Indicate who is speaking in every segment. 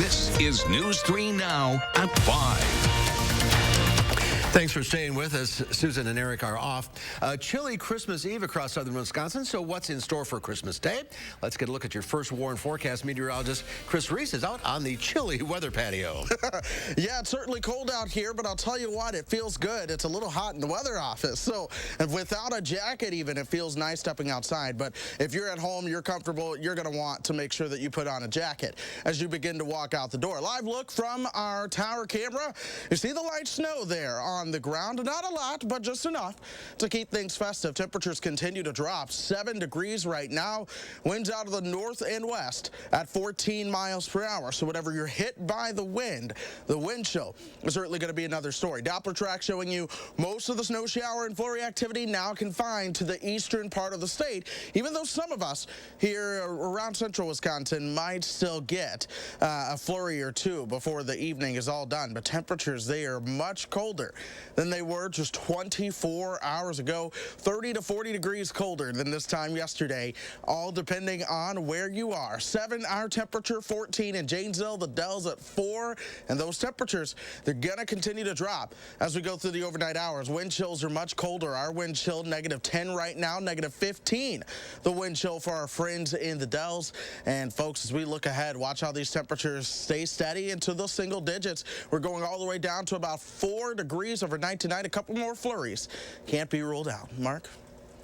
Speaker 1: This is News 3 Now at 5.
Speaker 2: Thanks for staying with us. Susan and Eric are off. Chilly Christmas Eve across southern Wisconsin. So what's in store for Christmas Day? Let's get a look at your first warn forecast. Meteorologist Chris Reese is out on the chilly weather patio.
Speaker 3: Yeah, it's certainly cold out here, but I'll tell you what, it feels good. It's a little hot in the weather office. So without a jacket even, it feels nice stepping outside. But if you're at home, you're comfortable, you're going to want to make sure that you put on a jacket as you begin to walk out the door. Live look from our tower camera. You see the light snow there on the ground. Not a lot, but just enough to keep things festive. Temperatures continue to drop. 7 degrees right now. Winds out of the north and west at 14 miles per hour. So whenever you're hit by the wind chill is certainly going to be another story. Doppler track showing you most of the snow shower and flurry activity now confined to the eastern part of the state, even though some of us here around central Wisconsin might still get a flurry or two before the evening is all done. But temperatures, they are much colder than they were just 24 hours ago. 30 to 40 degrees colder than this time yesterday, all depending on where you are. 7 our temperature, 14 in Janesville, the Dells at 4, and those temperatures, they're gonna continue to drop as we go through the overnight hours. Wind chills are much colder. Our wind chill -10 right now, -15 the wind chill for our friends in the Dells. And folks, as we look ahead, watch how these temperatures stay steady into the single digits. We're going all the way down to about 4 degrees overnight tonight. A couple more flurries can't be ruled out. Mark?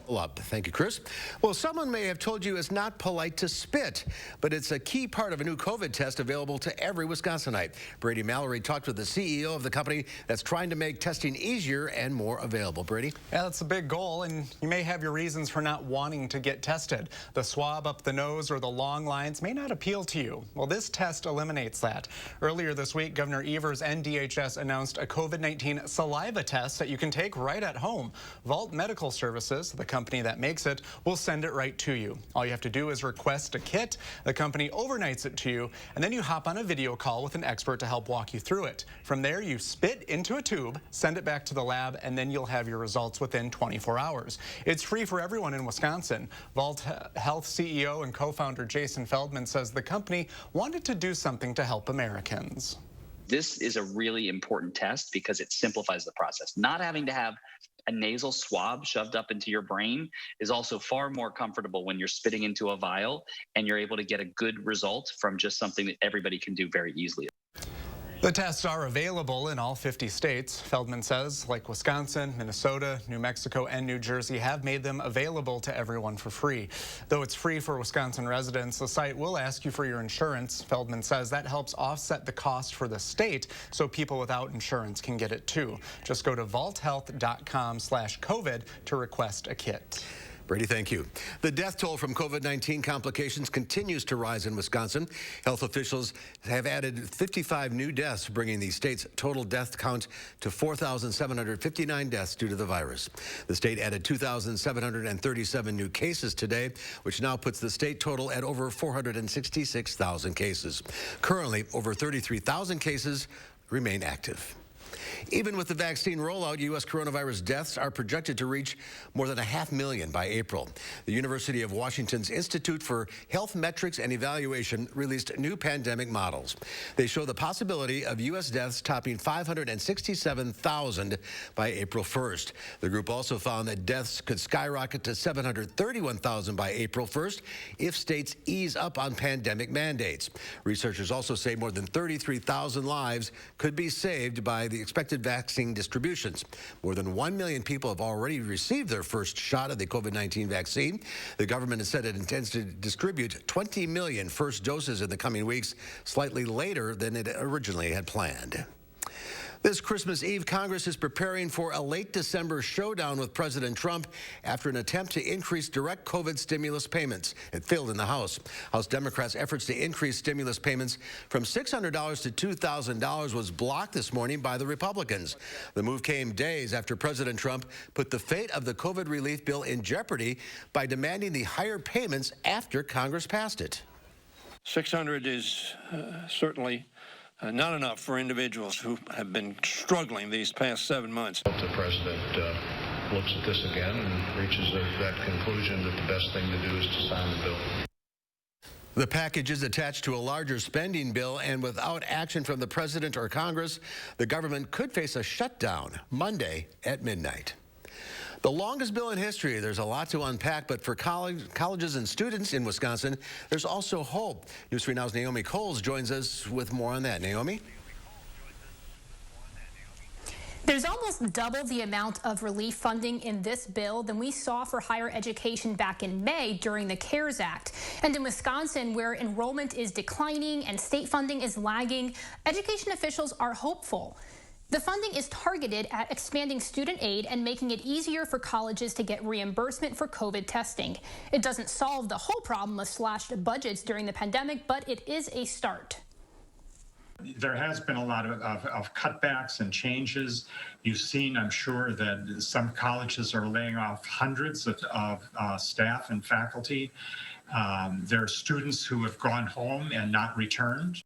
Speaker 2: Up. Thank you, Chris. Well, someone may have told you it's not polite to spit, but it's a key part of a new COVID test available to every Wisconsinite. Brady Mallory talked with the CEO of the company that's trying to make testing easier and more available. Brady?
Speaker 4: Yeah, that's a big goal, and you may have your reasons for not wanting to get tested. The swab up the nose or the long lines may not appeal to you. Well, this test eliminates that. Earlier this week, Governor Evers and DHS announced a COVID-19 saliva test that you can take right at home. Vault Medical Services, the company that makes it, will send it right to you. All you have to do is request a kit. The company overnights it to you, and then you hop on a video call with an expert to help walk you through it. From there, you spit into a tube, send it back to the lab, and then you'll have your results within 24 hours. It's free for everyone in Wisconsin. Vault Health CEO and co-founder Jason Feldman says the company wanted to do something to help Americans.
Speaker 5: This is a really important test because it simplifies the process. Not having to have a nasal swab shoved up into your brain is also far more comfortable when you're spitting into a vial and you're able to get a good result from just something that everybody can do very easily.
Speaker 4: The tests are available in all 50 states. Feldman says, like Wisconsin, Minnesota, New Mexico, and New Jersey have made them available to everyone for free. Though it's free for Wisconsin residents, the site will ask you for your insurance. Feldman says that helps offset the cost for the state so people without insurance can get it too. Just go to vaulthealth.com/COVID to request a kit.
Speaker 2: Brady, thank you. The death toll from COVID-19 complications continues to rise in Wisconsin. Health officials have added 55 new deaths, bringing the state's total death count to 4,759 deaths due to the virus. The state added 2,737 new cases today, which now puts the state total at over 466,000 cases. Currently, over 33,000 cases remain active. Even with the vaccine rollout, U.S. coronavirus deaths are projected to reach more than 500,000 by April. The University of Washington's Institute for Health Metrics and Evaluation released new pandemic models. They show the possibility of U.S. deaths topping 567,000 by April 1st. The group also found that deaths could skyrocket to 731,000 by April 1st if states ease up on pandemic mandates. Researchers also say more than 33,000 lives could be saved by the expected vaccine distributions. More than 1 million people have already received their first shot of the COVID-19 vaccine. The government has said it intends to distribute 20 million first doses in the coming weeks, slightly later than it originally had planned. This Christmas Eve, Congress is preparing for a late December showdown with President Trump after an attempt to increase direct COVID stimulus payments. It failed in the House. House Democrats' efforts to increase stimulus payments from $600 to $2,000 was blocked this morning by the Republicans. The move came days after President Trump put the fate of the COVID relief bill in jeopardy by demanding the higher payments after Congress passed it.
Speaker 6: $600 is certainly not enough for individuals who have been struggling these past 7 months.
Speaker 7: I hope the president looks at this again and reaches that conclusion that the best thing to do is to sign the bill.
Speaker 2: The package is attached to a larger spending bill, and without action from the president or Congress, the government could face a shutdown Monday at midnight. The longest bill in history. There's a lot to unpack, but for colleges and students in Wisconsin, there's also hope. News 3 Now's Naomi Coles joins us with more on that. Naomi?
Speaker 8: There's almost double the amount of relief funding in this bill than we saw for higher education back in May during the CARES Act. And in Wisconsin, where enrollment is declining and state funding is lagging, education officials are hopeful. The funding is targeted at expanding student aid and making it easier for colleges to get reimbursement for COVID testing. It doesn't solve the whole problem of slashed budgets during the pandemic, but it is a start.
Speaker 9: There has been a lot of cutbacks and changes. You've seen, I'm sure, that some colleges are laying off hundreds of staff and faculty. There are students who have gone home and not returned.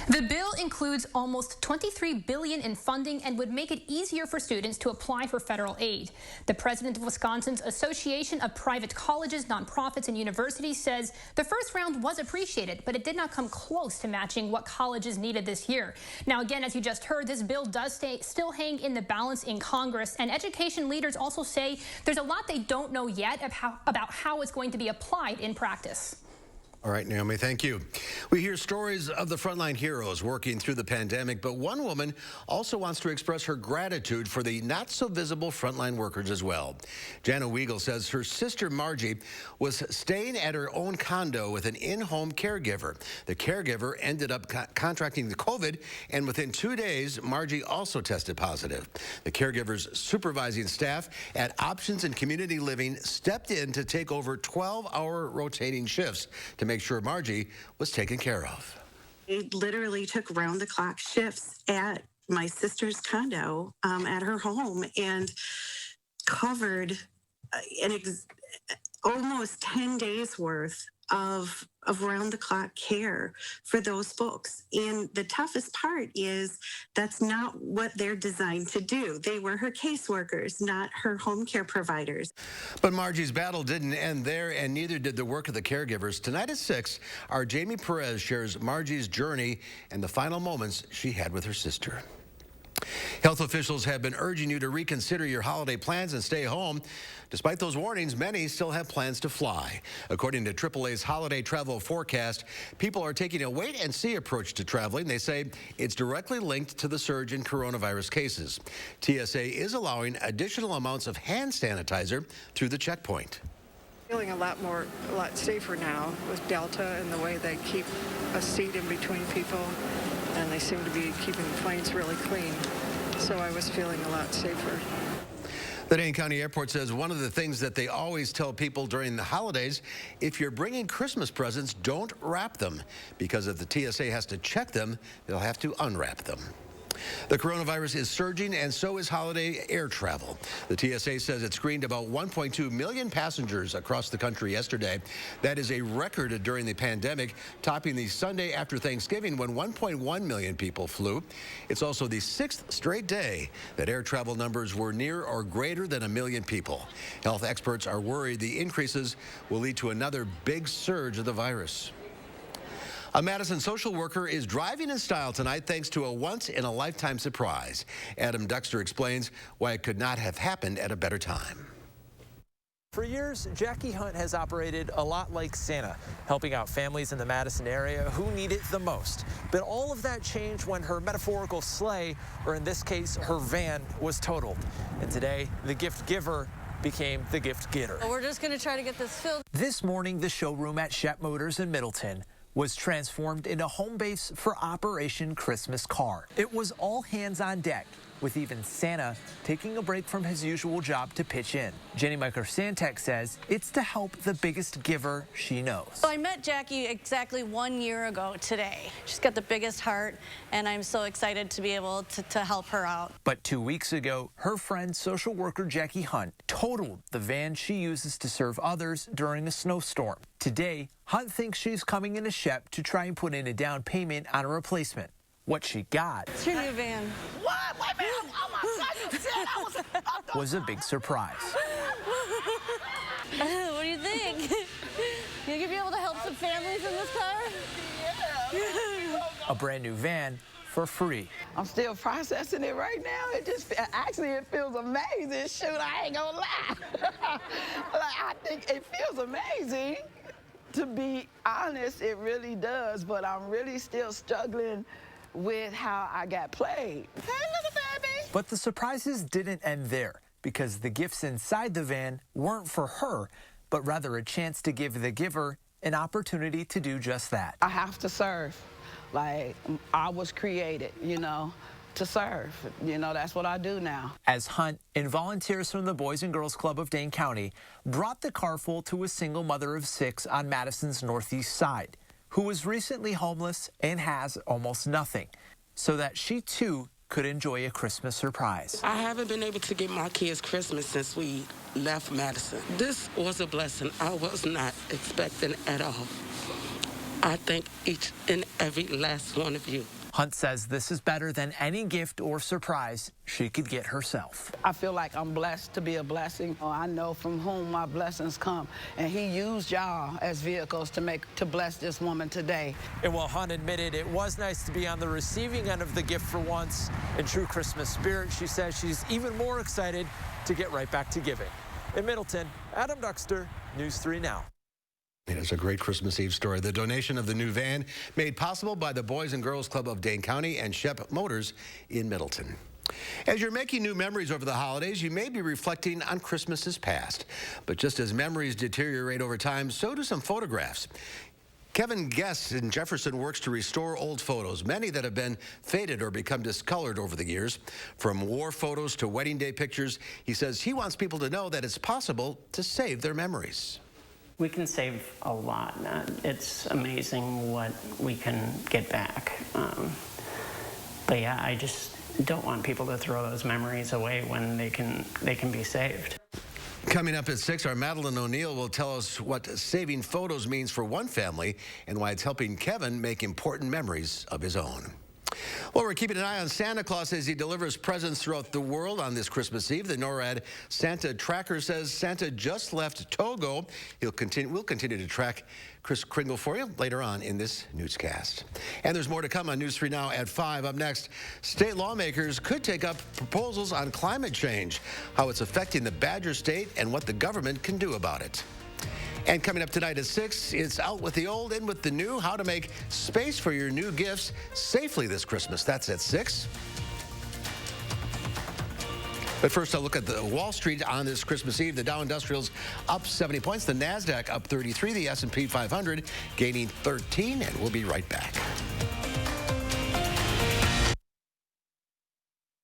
Speaker 8: The bill includes almost $23 billion in funding and would make it easier for students to apply for federal aid. The president of Wisconsin's Association of Private Colleges, Nonprofits, and Universities says the first round was appreciated, but it did not come close to matching what colleges needed this year. Now, again, as you just heard, this bill does still hang in the balance in Congress, and education leaders also say there's a lot they don't know yet about how it's going to be applied in practice.
Speaker 2: All right, Naomi, thank you. We hear stories of the frontline heroes working through the pandemic, but one woman also wants to express her gratitude for the not-so-visible frontline workers as well. Jana Weigel says her sister Margie was staying at her own condo with an in-home caregiver. The caregiver ended up contracting the COVID, and within 2 days, Margie also tested positive. The caregiver's supervising staff at Options and Community Living stepped in to take over 12-hour rotating shifts to make sure Margie was taken care of.
Speaker 10: They literally took round-the-clock shifts at my sister's condo at her home and covered almost 10 days worth of round-the-clock care for those folks. And the toughest part is that's not what they're designed to do. They were her caseworkers, not her home care providers.
Speaker 2: But Margie's battle didn't end there, and neither did the work of the caregivers. Tonight at 6, our Jamie Perez shares Margie's journey and the final moments she had with her sister. Health officials have been urging you to reconsider your holiday plans and stay home. Despite those warnings, many still have plans to fly. According to AAA's holiday travel forecast, people are taking a wait-and-see approach to traveling. They say it's directly linked to the surge in coronavirus cases. TSA is allowing additional amounts of hand sanitizer through the checkpoint.
Speaker 11: Feeling a lot safer now with Delta and the way they keep a seat in between people, and they seem to be keeping the planes really clean. So I was feeling a lot safer.
Speaker 2: The Dane County Airport says one of the things that they always tell people during the holidays, if you're bringing Christmas presents, don't wrap them, because if the TSA has to check them, they'll have to unwrap them. The coronavirus is surging, and so is holiday air travel. The TSA says it screened about 1.2 million passengers across the country yesterday. That is a record during the pandemic, topping the Sunday after Thanksgiving when 1.1 million people flew. It's also the 6th straight day that air travel numbers were near or greater than 1 million people. Health experts are worried the increases will lead to another big surge of the virus. A Madison social worker is driving in style tonight thanks to a once-in-a-lifetime surprise. Adam Duxter explains why it could not have happened at a better time.
Speaker 12: For years, Jackie Hunt has operated a lot like Santa, helping out families in the Madison area who need it the most. But all of that changed when her metaphorical sleigh, or in this case, her van, was totaled. And today, the gift giver became the gift getter.
Speaker 13: We're just going to try to get this filled.
Speaker 12: This morning, the showroom at Shep Motors in Middleton was transformed into home base for Operation Christmas Card. It was all hands on deck, with even Santa taking a break from his usual job to pitch in. Jenny Meeker-Santek says it's to help the biggest giver she knows.
Speaker 13: So I met Jackie exactly 1 year ago today. She's got the biggest heart, and I'm so excited to be able to help her out.
Speaker 12: But 2 weeks ago, her friend, social worker Jackie Hunt, totaled the van she uses to serve others during a snowstorm. Today, Hunt thinks she's coming into Shep to try and put in a down payment on a replacement. What she got
Speaker 13: It's your new van.
Speaker 12: What? Wait a minute. Oh my God, you said was a big surprise.
Speaker 13: What do you think?
Speaker 12: a brand new van for free.
Speaker 14: I'm still processing it right now. It feels amazing. Shoot, I ain't gonna lie. I think it feels amazing. To be honest, it really does, but I'm really still struggling with how I got played. Hey, little baby.
Speaker 12: But the surprises didn't end there, because the gifts inside the van weren't for her, but rather a chance to give the giver an opportunity to do just that.
Speaker 14: I have to serve. Like, I was created, to serve. That's what I do now.
Speaker 12: As Hunt and volunteers from the Boys and Girls Club of Dane County brought the carful to a single mother of 6 on Madison's northeast side, who was recently homeless and has almost nothing, so that she too could enjoy a Christmas surprise.
Speaker 15: I haven't been able to get my kids Christmas since we left Madison. This was a blessing I was not expecting at all. I thank each and every last one of you.
Speaker 12: Hunt says this is better than any gift or surprise she could get herself.
Speaker 14: I feel like I'm blessed to be a blessing. I know from whom my blessings come, and he used y'all as vehicles to bless this woman today.
Speaker 12: And while Hunt admitted it was nice to be on the receiving end of the gift for once, in true Christmas spirit, she says she's even more excited to get right back to giving. In Middleton, Adam Duxter, News 3 Now.
Speaker 2: It is a great Christmas Eve story. The donation of the new van made possible by the Boys and Girls Club of Dane County and Shep Motors in Middleton. As you're making new memories over the holidays, you may be reflecting on Christmases past. But just as memories deteriorate over time, so do some photographs. Kevin Guest in Jefferson works to restore old photos, many that have been faded or become discolored over the years. From war photos to wedding day pictures, he says he wants people to know that it's possible to save their memories.
Speaker 16: We can save a lot. It's amazing what we can get back. But yeah, I just don't want people to throw those memories away when they can be saved.
Speaker 2: Coming up at 6, our Madeline O'Neill will tell us what saving photos means for one family and why it's helping Kevin make important memories of his own. Well, we're keeping an eye on Santa Claus as he delivers presents throughout the world on this Christmas Eve. The NORAD Santa Tracker says Santa just left Togo. We'll continue to track Chris Kringle for you later on in this newscast. And there's more to come on News 3 Now at 5. Up next, state lawmakers could take up proposals on climate change, how it's affecting the Badger State and what the government can do about it. And coming up tonight at 6, it's out with the old, in with the new, how to make space for your new gifts safely this Christmas. That's at 6. But first, a look at the Wall Street on this Christmas Eve. The Dow Industrials up 70 points. The NASDAQ up 33. The S&P 500 gaining 13. And we'll be right back.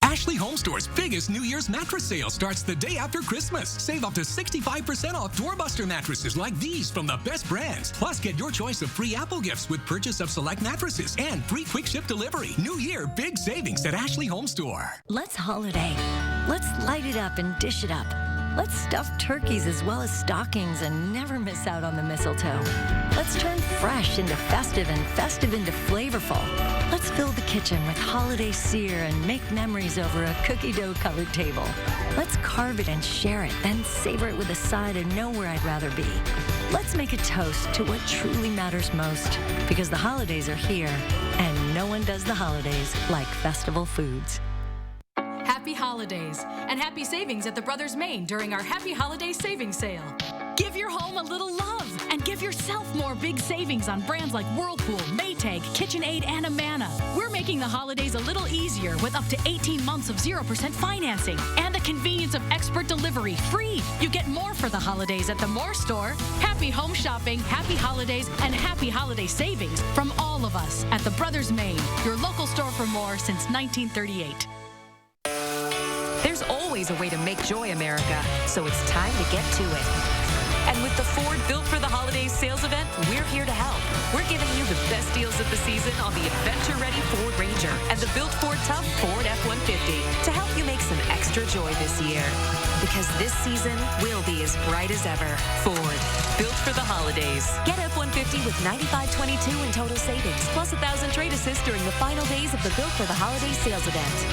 Speaker 17: Ashley HOMESTORE's biggest New Year's mattress sale starts the day after Christmas. Save up to 65% off doorbuster mattresses like these from the best brands. Plus, get your choice of free Apple gifts with purchase of select mattresses and free quick ship delivery. New Year, big savings at Ashley HOMESTORE.
Speaker 18: Let's holiday. Let's light it up and dish it up. Let's stuff turkeys as well as stockings and never miss out on the mistletoe. Let's turn fresh into festive and festive into flavorful. Let's fill the kitchen with holiday sear and make memories over a cookie dough covered table. Let's carve it and share it, then savor it with a side and know where I'd rather be. Let's make a toast to what truly matters most, because the holidays are here and no one does the holidays like festival foods.
Speaker 19: Happy holidays and happy savings at the Brothers Maine during our Happy Holiday Savings Sale. Give your home a little love and give yourself more big savings on brands like Whirlpool, Maytag, KitchenAid, and Amana. We're making the holidays a little easier with up to 18 months of 0% financing and the convenience of expert delivery free. You get more for the holidays at the More Store. Happy home shopping, happy holidays, and happy holiday savings from all of us at the Brothers Maine, your local store for more since 1938.
Speaker 20: There's always a way to make joy, America, so it's time to get to it. And with the Ford Built for the Holidays sales event, we're here to help. We're giving you the best deals of the season on the adventure-ready Ford Ranger and the Built Ford Tough Ford F-150 to help you make some extra joy this year. Because this season will be as bright as ever. Ford, Built for the Holidays. Get F-150 with $95.22 in total savings, plus $1,000 trade assist during the final days of the Built for the Holidays sales event.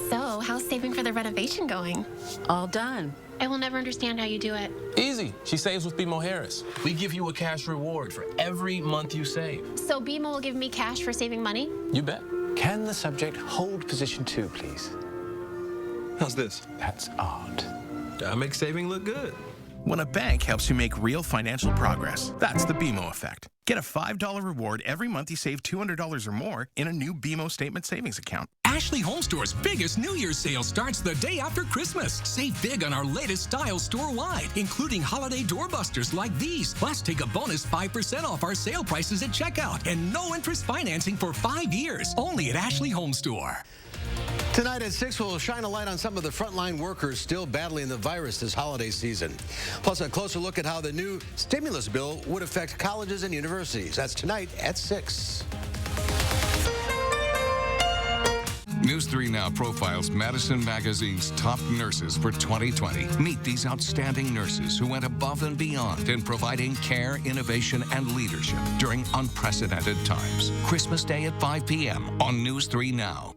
Speaker 21: So, how's saving for the renovation going?
Speaker 22: All done.
Speaker 21: I will never understand how you do it.
Speaker 23: Easy. She saves with BMO Harris. We give you a cash reward for every month you save.
Speaker 21: So BMO will give me cash for saving money?
Speaker 23: You bet.
Speaker 24: Can the subject hold position 2, please?
Speaker 23: How's this?
Speaker 24: That's art.
Speaker 23: I make saving look good.
Speaker 25: When a bank helps you make real financial progress, that's the BMO effect. Get a $5 reward every month you save $200 or more in a new BMO Statement Savings account.
Speaker 17: Ashley HOMESTORE's biggest New Year's sale starts the day after Christmas. Save big on our latest styles store-wide, including holiday doorbusters like these. Plus, take a bonus 5% off our sale prices at checkout and no interest financing for 5 years. Only at Ashley HOMESTORE.
Speaker 2: Tonight at 6, we'll shine a light on some of the frontline workers still battling the virus this holiday season. Plus, a closer look at how the new stimulus bill would affect colleges and universities. That's tonight at 6.
Speaker 1: News 3 Now profiles Madison Magazine's top nurses for 2020. Meet these outstanding nurses who went above and beyond in providing care, innovation, and leadership during unprecedented times. Christmas Day at 5 p.m. on News 3 Now.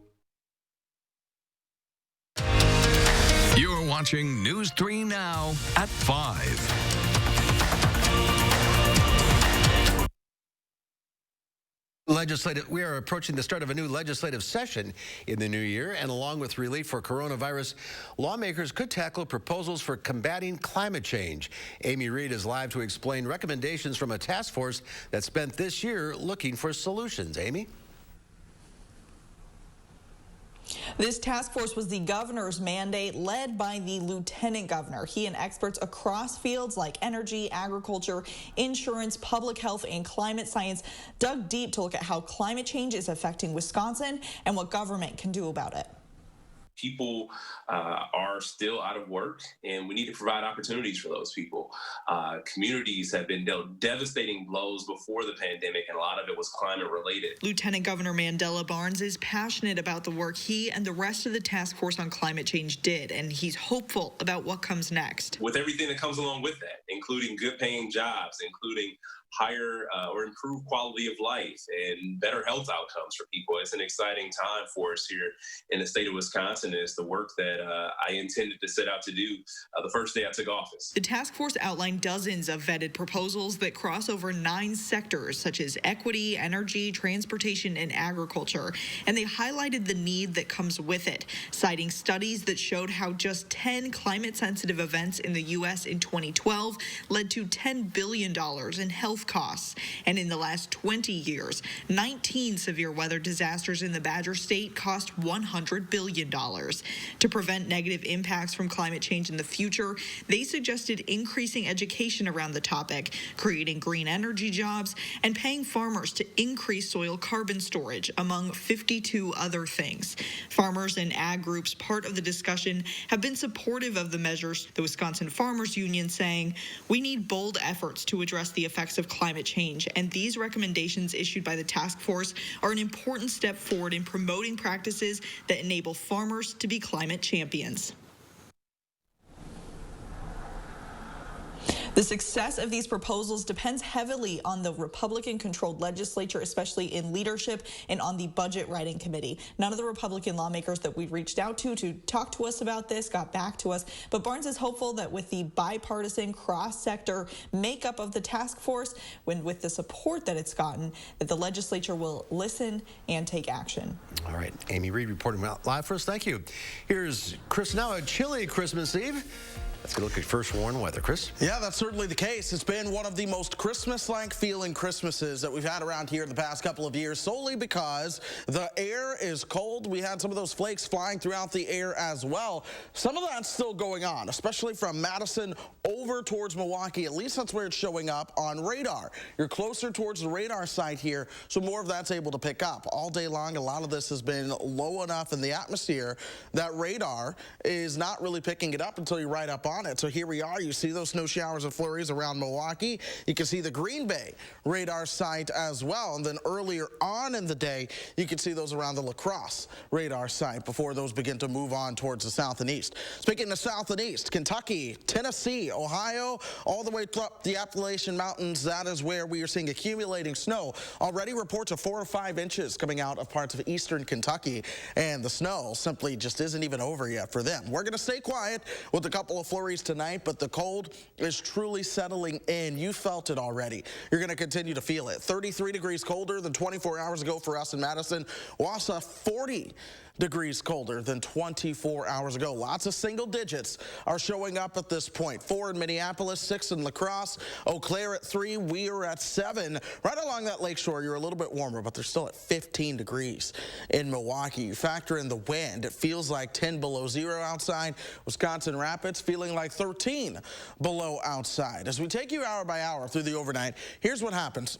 Speaker 1: You're watching News 3 Now at 5.
Speaker 2: We are approaching the start of a new legislative session in the new year, and along with relief for coronavirus, lawmakers could tackle proposals for combating climate change. Amy Reed is live to explain recommendations from a task force that spent this year looking for solutions. Amy?
Speaker 26: This task force was the governor's mandate, led by the lieutenant governor. He and experts across fields like energy, agriculture, insurance, public health, and climate science dug deep to look at how climate change is affecting Wisconsin and what government can do about it.
Speaker 27: People are still out of work, and we need to provide opportunities for those people. Communities have been dealt devastating blows before the pandemic, and a lot of it was climate related.
Speaker 26: Lieutenant Governor Mandela Barnes is passionate about the work he and the rest of the task force on climate change did, and he's hopeful about what comes next.
Speaker 27: With everything that comes along with that, including good paying jobs, including higher or improved quality of life and better health outcomes for people. It's an exciting time for us here in the state of Wisconsin. It's the work that I intended to set out to do the first day I took office.
Speaker 26: The task force outlined dozens of vetted proposals that cross over 9 sectors, such as equity, energy, transportation, and agriculture. And they highlighted the need that comes with it, citing studies that showed how just 10 climate-sensitive events in the U.S. in 2012 led to $10 billion in health costs. And in the last 20 years, 19 severe weather disasters in the Badger State cost $100 billion. To prevent negative impacts from climate change in the future, they suggested increasing education around the topic, creating green energy jobs, and paying farmers to increase soil carbon storage, among 52 other things. Farmers and ag groups part of the discussion have been supportive of the measures, the Wisconsin Farmers Union saying, "We need bold efforts to address the effects of climate change, and these recommendations issued by the task force are an important step forward in promoting practices that enable farmers to be climate champions." The success of these proposals depends heavily on the Republican-controlled legislature, especially in leadership and on the budget writing committee. None of the Republican lawmakers that we reached out to talk to us about this got back to us, but Barnes is hopeful that with the bipartisan cross-sector makeup of the task force, with the support that it's gotten, that the legislature will listen and take action.
Speaker 2: All right, Amy Reed reporting live for us. Thank you. Here's Chris now. A chilly Christmas Eve. Let's go look at first warn weather. Chris?
Speaker 3: Yeah, that's certainly the case. It's been one of the most Christmas-like feeling Christmases that we've had around here the past couple of years, solely because the air is cold. We had some of those flakes flying throughout the air as well. Some of that's still going on, especially from Madison over towards Milwaukee. At least that's where it's showing up on radar. You're closer towards the radar site here, so more of that's able to pick up. All day long, a lot of this has been low enough in the atmosphere that radar is not really picking it up until you're right up on it. So here we are. You see those snow showers and flurries around Milwaukee. You can see the Green Bay radar site as well. And then earlier on in the day, you can see those around the La Crosse radar site before those begin to move on towards the south and east. Speaking of south and east, Kentucky, Tennessee, Ohio, all the way up the Appalachian Mountains, that is where we are seeing accumulating snow. Already reports of 4 or 5 inches coming out of parts of eastern Kentucky, and the snow simply just isn't even over yet for them. We're going to stay quiet with a couple of flurries tonight, but the cold is truly settling in. You felt it already. You're going to continue to feel it. 33 degrees colder than 24 hours ago for us in Madison. Wausau, 40 degrees colder than 24 hours ago. Lots of single digits are showing up at this point. 4 in Minneapolis, 6 in La Crosse, Eau Claire at 3. We are at 7. Right along that lakeshore, you're a little bit warmer, but they're still at 15 degrees in Milwaukee. You factor in the wind, it feels like 10 below zero outside. Wisconsin Rapids feeling like 13 below outside. As we take you hour by hour through the overnight, here's what happens.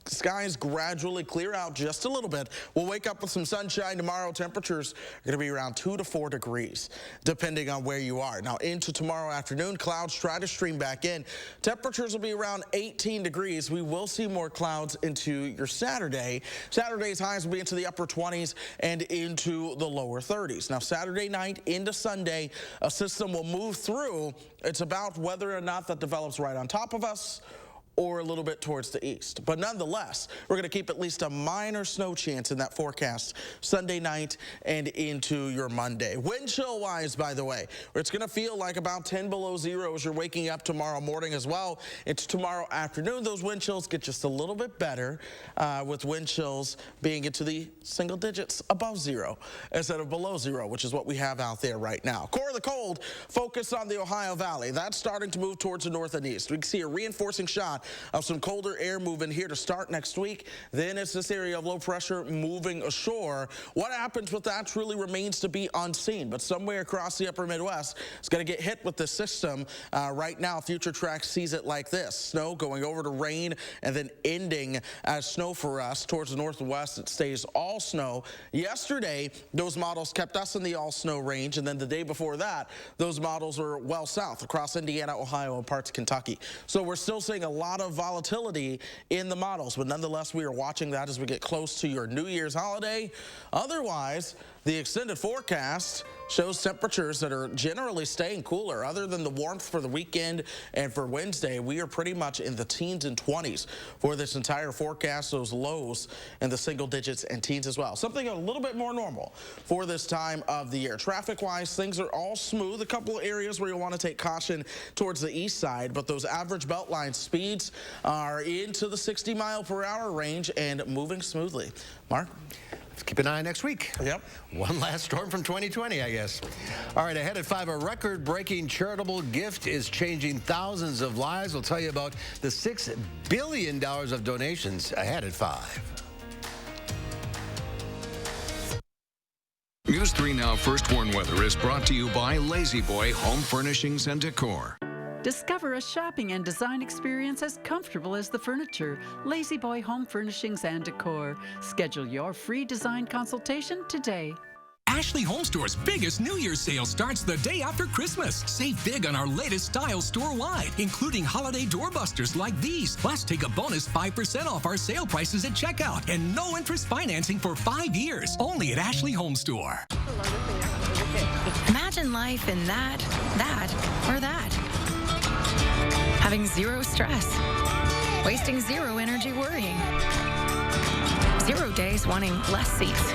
Speaker 3: Skies gradually clear out just a little bit. We'll wake up with some sunshine tomorrow. Temperatures are going to be around 2 to 4 degrees, depending on where you are. Now, into tomorrow afternoon, clouds try to stream back in. Temperatures will be around 18 degrees. We will see more clouds into your Saturday. Saturday's highs will be into the upper 20s and into the lower 30s. Now, Saturday night into Sunday, a system will move through. It's about whether or not that develops right on top of us or a little bit towards the east. But nonetheless, we're going to keep at least a minor snow chance in that forecast Sunday night and into your Monday. Wind chill wise, by the way, it's going to feel like about 10 below zero as you're waking up tomorrow morning as well. It's tomorrow afternoon. Those wind chills get just a little bit better with wind chills being into the single digits above zero instead of below zero, which is what we have out there right now. Core of the cold, focus on the Ohio Valley. That's starting to move towards the north and east. We can see a reinforcing shot of some colder air moving here to start next week. Then it's this area of low pressure moving ashore. What happens with that truly remains to be unseen, but somewhere across the upper Midwest is going to get hit with this system. Right now, Future Track sees it like this. Snow going over to rain and then ending as snow for us. Towards the northwest, it stays all snow. Yesterday, those models kept us in the all snow range, and then the day before that, those models were well south across Indiana, Ohio, and parts of Kentucky. So we're still seeing a lot of volatility in the models, but nonetheless, we are watching that as we get close to your New Year's holiday. Otherwise, the extended forecast shows temperatures that are generally staying cooler. Other than the warmth for the weekend and for Wednesday, we are pretty much in the teens and 20s for this entire forecast. Those lows in the single digits and teens as well. Something a little bit more normal for this time of the year. Traffic-wise, things are all smooth. A couple of areas where you'll want to take caution towards the east side, but those average beltline speeds are into the 60-mile-per-hour range and moving smoothly. Mark?
Speaker 2: Let's keep an eye next week.
Speaker 3: Yep.
Speaker 2: One last storm from 2020, I guess. All right, ahead at 5, a record-breaking charitable gift is changing thousands of lives. We'll tell you about the $6 billion of donations ahead at 5.
Speaker 1: News 3 Now First Warn Weather is brought to you by Lazy Boy Home Furnishings and Decor.
Speaker 4: Discover a shopping and design experience as comfortable as the furniture. Lazy Boy Home Furnishings and Decor. Schedule your free design consultation today.
Speaker 17: Ashley HOMESTORE's biggest New Year's sale starts the day after Christmas. Save big on our latest styles store-wide, including holiday doorbusters like these. Plus, take a bonus 5% off our sale prices at checkout and no interest financing for 5 years. Only at Ashley HOMESTORE.
Speaker 18: Imagine life in that, or that. Having zero stress. Wasting zero energy worrying. 0 days wanting less seats,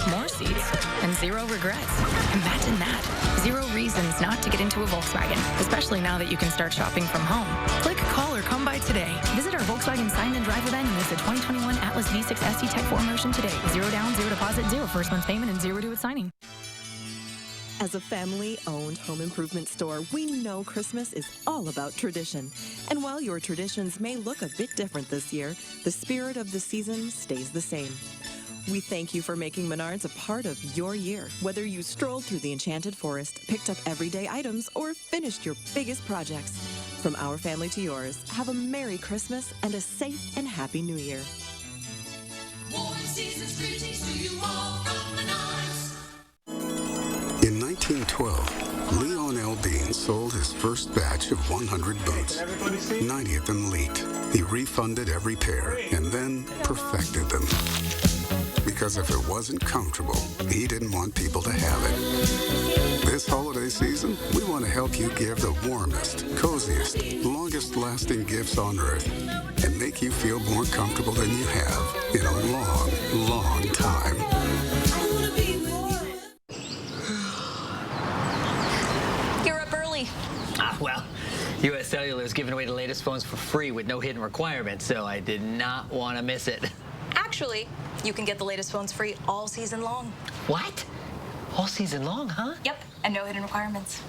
Speaker 18: more seats, and 0 regrets. Imagine that. 0 reasons not to get into a Volkswagen, especially now that you can start shopping from home. Click, call, or come by today. Visit our Volkswagen Sign and Drive event and miss a 2021 Atlas V6 ST Tech 4 Motion today. 0 down, 0 deposit, 0 first month payment, and 0 due at signing.
Speaker 5: As a family-owned home improvement store, we know Christmas is all about tradition. And while your traditions may look a bit different this year, the spirit of the season stays the same. We thank you for making Menards a part of your year. Whether you strolled through the enchanted forest, picked up everyday items, or finished your biggest projects. From our family to yours, have a Merry Christmas and a safe and Happy New Year.
Speaker 6: Warm season's greetings to you all from Menards.
Speaker 7: In
Speaker 6: 1912, Leon L. Bean sold his first batch of 100 boots. 90 of them leaked. He refunded every pair and then perfected them. Because if it wasn't comfortable, he didn't want people to have it. This holiday season, we want to help you give the warmest, coziest, longest-lasting gifts on earth and make you feel more comfortable than you have in a long, long time.
Speaker 7: You're up early.
Speaker 8: Well, U.S. Cellular is giving away the latest phones for free with no hidden requirements, so I did not want to miss it.
Speaker 7: Actually, you can get the latest phones free all season long.
Speaker 8: What? All season long, huh?
Speaker 7: Yep, and no hidden requirements.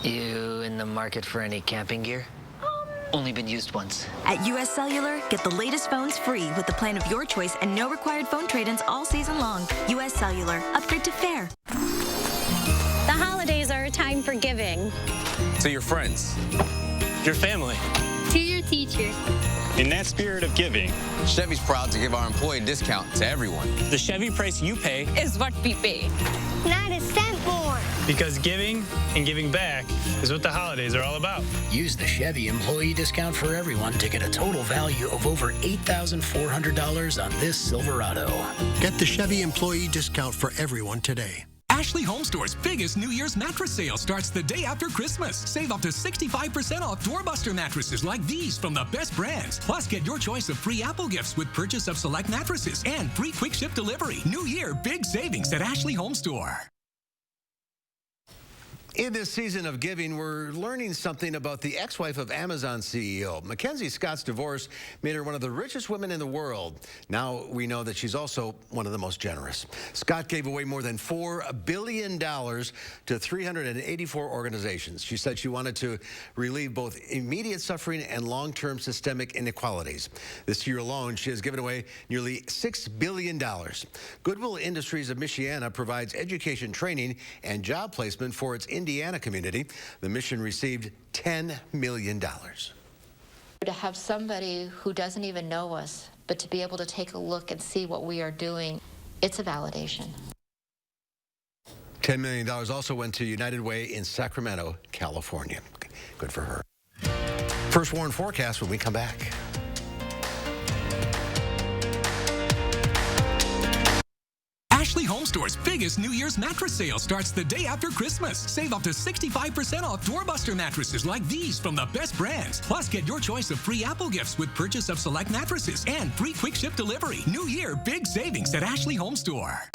Speaker 8: You in the market for any camping gear? Only been used once.
Speaker 9: At U.S. Cellular, get the latest phones free with the plan of your choice and no required phone trade-ins all season long. U.S. Cellular. Upgrade to fair.
Speaker 10: The holidays are a time for giving.
Speaker 23: To your friends, your family,
Speaker 10: To your teachers.
Speaker 11: In that spirit of giving,
Speaker 22: Chevy's proud to give our employee discount to everyone.
Speaker 11: the Chevy price you pay
Speaker 10: Is what we pay. Not a cent more.
Speaker 11: because giving and giving back is what the holidays are all about.
Speaker 28: Use the Chevy employee discount for everyone to get a total value of over $8,400 on this Silverado.
Speaker 29: Get the Chevy employee discount for everyone today.
Speaker 17: Ashley HOMESTORE's biggest New Year's mattress sale starts the day after Christmas. Save up to 65% off doorbuster mattresses like these from the best brands. Plus, get your choice of free Apple gifts with purchase of select mattresses and free quick ship delivery. New Year, big savings at Ashley HOMESTORE.
Speaker 2: In this season of giving, we're learning something about the ex-wife of Amazon CEO. Mackenzie Scott's divorce made her one of the richest women in the world. Now we know that she's also one of the most generous. Scott gave away more than $4 billion to 384 organizations. She said she wanted to relieve both immediate suffering and long-term systemic inequalities. This year alone, she has given away nearly $6 billion. Goodwill Industries of Michiana provides education, training, and job placement for its Indiana community. The mission received $10 million.
Speaker 30: To have somebody who doesn't even know us, but to be able to take a look and see what we are doing, it's a validation.
Speaker 2: $10 million also went to United Way in Sacramento, California. Good for her. First warn forecast when we come back.
Speaker 17: Ashley HOMESTORE's biggest New Year's mattress sale starts the day after Christmas. Save up to 65% off doorbuster mattresses like these from the best brands. Plus, get your choice of free Apple gifts with purchase of select mattresses and free quick ship delivery. New Year, big savings at Ashley HOMESTORE.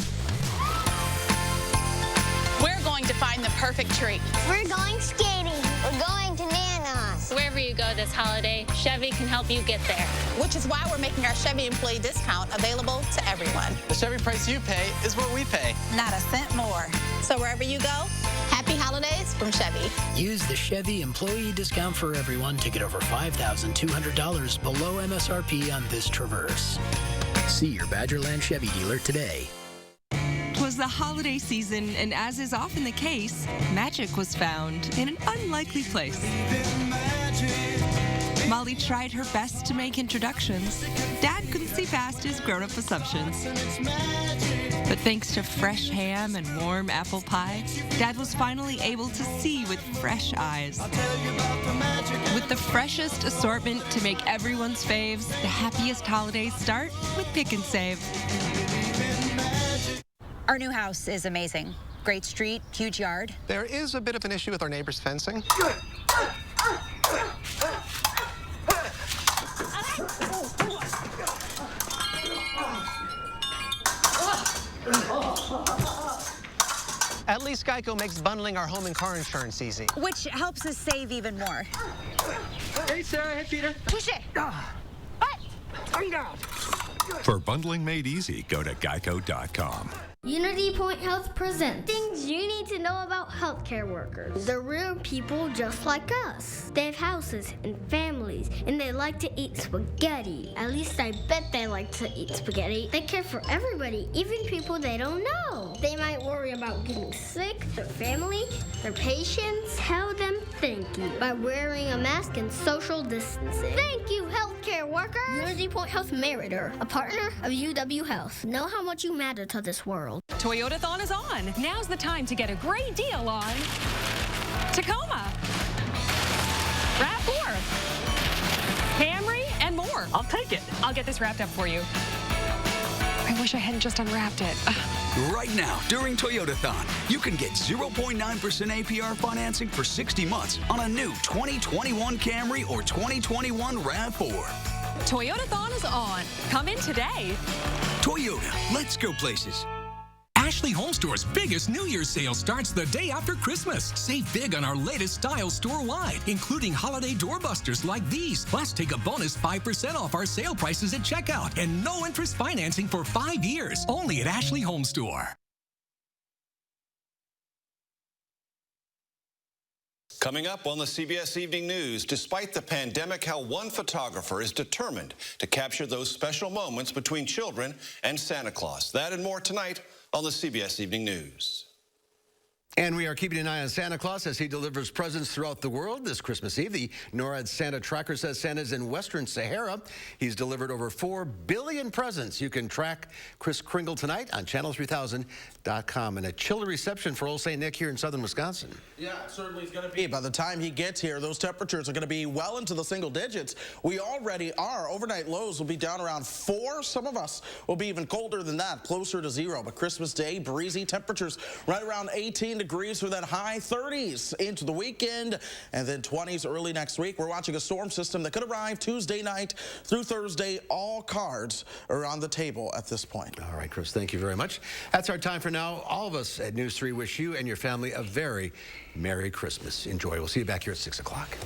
Speaker 31: We're going to find the perfect treat.
Speaker 9: We're going skating. We're going to Nana's.
Speaker 21: Wherever you go this holiday, Chevy can help you get there.
Speaker 31: Which is why we're making our Chevy employee discount available to everyone.
Speaker 22: The Chevy price you pay is what we pay.
Speaker 31: Not a cent more. So wherever you go, happy holidays from Chevy.
Speaker 28: Use the Chevy employee discount for everyone to get over $5,200 below MSRP on this Traverse. See your Badgerland Chevy dealer today.
Speaker 32: 'Twas the holiday season, and as is often the case, magic was found in an unlikely place. Molly tried her best to make introductions. Dad couldn't see past his grown-up assumptions. But thanks to fresh ham and warm apple pie, Dad was finally able to see with fresh eyes. With the freshest assortment to make everyone's faves, the happiest holidays start with Pick and Save.
Speaker 33: Our new house is amazing. Great street, huge yard.
Speaker 34: There is a bit of an issue with our neighbor's fencing. At least Geico makes bundling our home and car insurance easy.
Speaker 33: Which helps us save even more.
Speaker 34: Hey, Sarah. Hey, Peter.
Speaker 33: Push it.
Speaker 34: What? Turn down.
Speaker 35: For bundling made easy, go to geico.com.
Speaker 36: Unity Point Health presents things you need to know about healthcare workers. They're real people just like us. They have houses and families, and they like to eat spaghetti. At least I bet they like to eat spaghetti. They care for everybody, even people they don't know. They might worry about getting sick, their family, their patients. Tell them thank you by wearing a mask and social distancing. Thank you, healthcare workers. Unity Point Health Meritor, a partner of UW Health. Know how much you matter to this world.
Speaker 1: Toyotathon is on. Now's the time to get a great deal on Tacoma, RAV4, Camry, and more.
Speaker 8: I'll take it.
Speaker 1: I'll get this wrapped up for you. I wish I hadn't just unwrapped it.
Speaker 3: Right now, during Toyotathon, you can get 0.9% APR financing for 60 months on a new 2021 Camry or 2021 RAV4.
Speaker 1: Toyotathon is on. Come in today.
Speaker 3: Toyota, let's go places.
Speaker 17: Ashley HOMESTORE's biggest New Year's sale starts the day after Christmas. Save big on our latest styles store-wide, including holiday doorbusters like these. Plus, take a bonus 5% off our sale prices at checkout and no interest financing for 5 years. Only at Ashley HOMESTORE.
Speaker 4: Coming up on the CBS Evening News, despite the pandemic, how one photographer is determined to capture those special moments between children and Santa Claus. That and more tonight on the CBS Evening News.
Speaker 2: And we are keeping an eye on Santa Claus as he delivers presents throughout the world this Christmas Eve. The NORAD Santa Tracker says Santa's in Western Sahara. He's delivered over 4 billion presents. You can track Kris Kringle tonight on channel3000.com. And a chilly reception for Old St. Nick here in southern Wisconsin.
Speaker 5: Yeah, it certainly is going to be. By the time he gets here, those temperatures are going to be well into the single digits. We already are. Overnight lows will be down around 4. Some of us will be even colder than that, closer to 0. But Christmas Day, breezy temperatures right around 18 degrees for that high 30s into the weekend, and then 20s early next week. We're watching a storm system that could arrive Tuesday night through Thursday. All cards are on the table at this point.
Speaker 2: All right, Chris, thank you very much. That's our time for now. All of us at News 3 wish you and your family a very Merry Christmas. Enjoy. We'll see you back here at 6 o'clock.